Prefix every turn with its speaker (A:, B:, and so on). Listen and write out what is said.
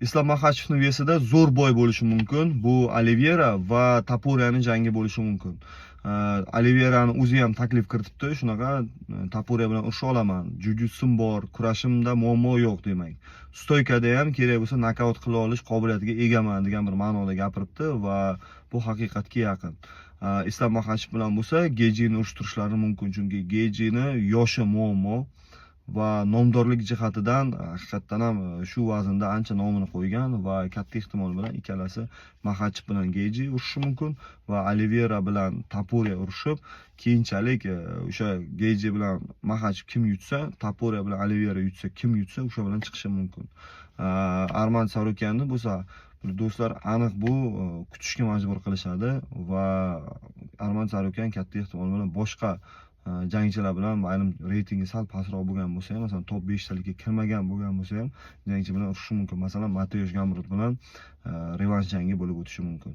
A: Islom Maxachevning vesida zo'r boy bo'lishi mumkin. Bu Oliveira va Topurya'ning jangi bo'lishi mumkin. Oliveira'ni o'zi ham taklif kiritibdi, shunaqa Topuria bilan urusha olaman, jujutsim bor, kurashimda muammo yo'q demak. Stoykada ham kerak bo'lsa nokaut qila olish qobiliyatiga egaman degan bir ma'noda gapiribdi va bu haqiqatga yaqin. Islom Maxachev bilan bo'lsa Gejini urishtirishlari mumkin, chunki Gejini yoshi muammo va nomdorlik jihatidan haqiqatdan ham shu vaznda ancha nomini qo'ygan va katta ehtimol bilan ikkalasi Maxachev bilan Geji urushishi mumkin va Oliveira bilan Topuria urushib, keyinchalik o'sha Geji bilan Maxachev kim yutsa, Topuria bilan Oliveira yutsa, kim yutsa o'sha bilan chiqishi mumkin. Arman Tsarukyanni bo'lsa do'stlar aniq bu kutishga majbur qilishadi va Arman Tsarukyan katta ehtimol bilan boshqa jangchilar bilan ma'lum reytingi sal pastroq bo'lgan bo'lsa ham, masalan top 5 talikka kirmagan bo'lgan bo'lsa ham jangchi bilan urishishi mumkin. Masalan, Mateusz Gamrot bilan revansh jangi bo'lib o'tishi mumkin.